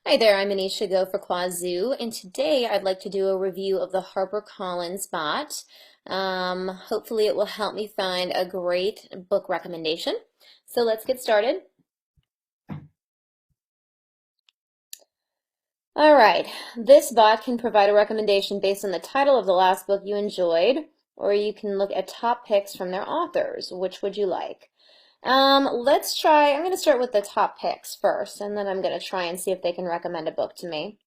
Hi there, I'm Anisha Go for Qwazou, and today I'd like to do a review of the HarperCollins bot. Hopefully it will help me find a great book recommendation. So let's get started. All right, this bot can provide a recommendation based on the title of the last book you enjoyed, or you can look at top picks from their authors. Which would you like? Let's try, I'm going to start with the top picks first, and then I'm going to try and see if they can recommend a book to me.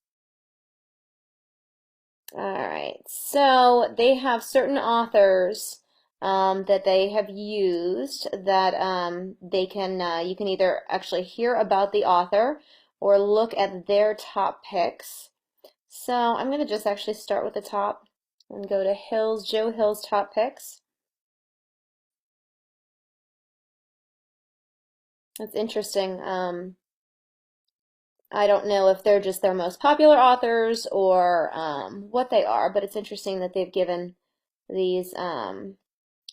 All right, so they have certain authors that they have used that they can you can either actually hear about the author or look at their top picks. So I'm going to just actually start with the top and go to Joe Hill's top picks. That's interesting. I don't know if they're just their most popular authors or what they are, but it's interesting that they've given these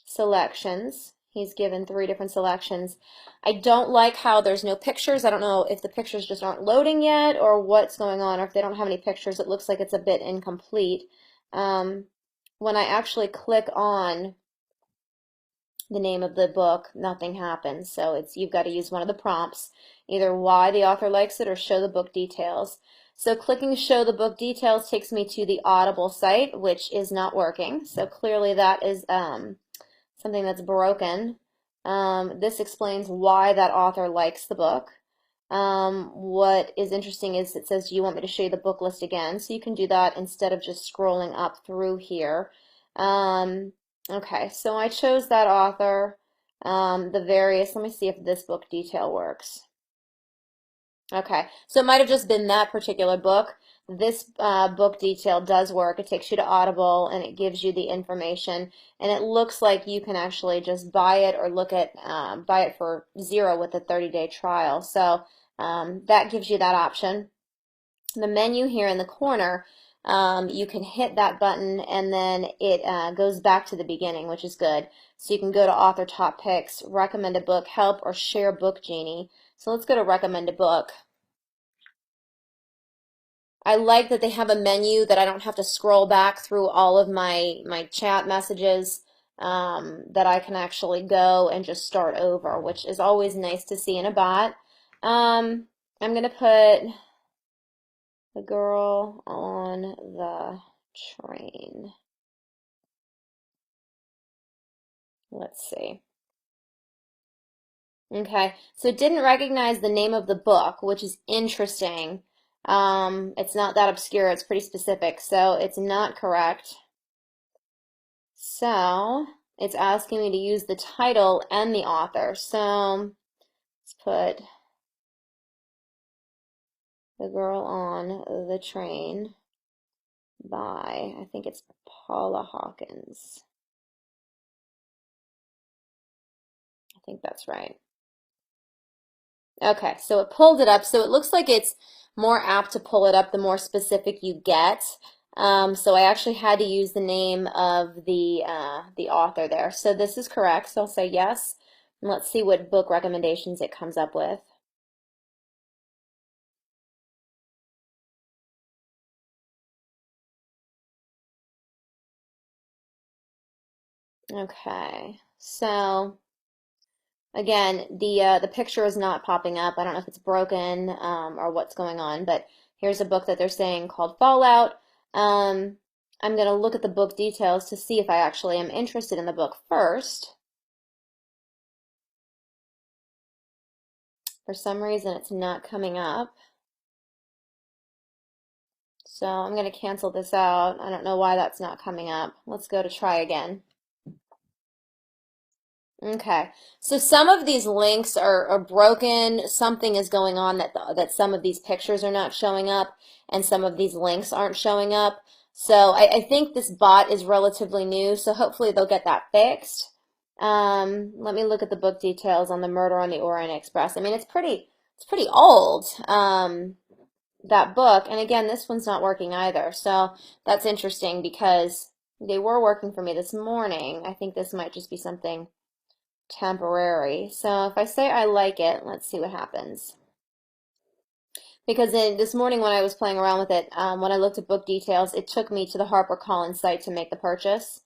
selections. He's given 3 different selections. I don't like how there's no pictures. I don't know if the pictures just aren't loading yet or what's going on, or if they don't have any pictures, it looks like it's a bit incomplete. When I actually click on the name of the book, nothing happens. So you've got to use one of the prompts, either why the author likes it or show the book details. So clicking show the book details takes me to the Audible site, which is not working. So clearly that is something that's broken. This explains why that author likes the book. What is interesting is it says, do you want me to show you the book list again? So you can do that instead of just scrolling up through here. Okay, so I chose that author. Let me see if this book detail works. Okay, so it might have just been that particular book. This book detail does work. It takes you to Audible and it gives you the information. And it looks like you can actually just buy it or buy it for 0 with a 30-day trial. So that gives you that option. The menu here in the corner, you can hit that button and then it goes back to the beginning, which is good. So you can go to author top picks, recommend a book, help, or share book genie. So let's go to recommend a book. I like that they have a menu that I don't have to scroll back through all of my chat messages, that I can actually go and just start over, which is always nice to see in a bot. I'm going to put the girl on the train. Let's see. Okay, so it didn't recognize the name of the book, which is interesting. It's not that obscure, it's pretty specific, so it's not correct. So it's asking me to use the title and the author. So let's put The Girl on the Train by, I think it's Paula Hawkins. I think that's right. Okay, so it pulled it up. So it looks like it's more apt to pull it up the more specific you get. So I actually had to use the name of the author there. So this is correct. So I'll say yes. And let's see what book recommendations it comes up with. Okay, so again, the picture is not popping up. I don't know if it's broken or what's going on, but here's a book that they're saying called Fallout. I'm going to look at the book details to see if I actually am interested in the book first. For some reason, it's not coming up. So I'm going to cancel this out. I don't know why that's not coming up. Let's go to try again. Okay, so some of these links are broken. Something is going on that some of these pictures are not showing up and some of these links aren't showing up. So I think this bot is relatively new, so hopefully they'll get that fixed. Let me look at the book details on the Murder on the Orient Express. I mean, it's pretty old, that book. And again, this one's not working either. So that's interesting because they were working for me this morning. I think this might just be something temporary. So if I say I like it, let's see what happens. Because this morning when I was playing around with it, when I looked at book details, it took me to the HarperCollins site to make the purchase.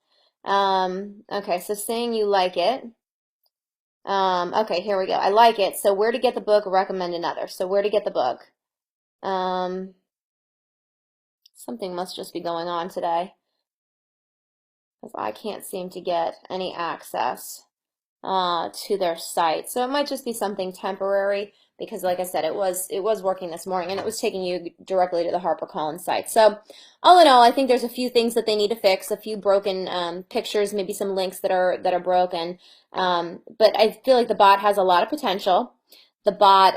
Okay, so saying you like it. Okay, here we go. I like it. So where to get the book, recommend another. So where to get the book? Um, Something must just be going on today because I can't seem to get any access to their site. So it might just be something temporary because, like I said, it was working this morning and it was taking you directly to the HarperCollins site. So all in all, I think there's a few things that they need to fix, a few broken pictures, maybe some links that are broken. But I feel like the bot has a lot of potential. The bot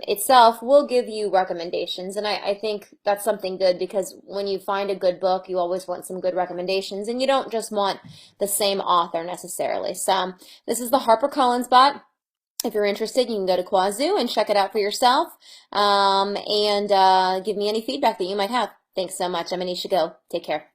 itself will give you recommendations, and I think that's something good because when you find a good book, you always want some good recommendations, and you don't just want the same author necessarily. So this is the HarperCollins bot. If you're interested, you can go to Qwazou and check it out for yourself, and give me any feedback that you might have. Thanks so much. I'm Anisha Go. Take care.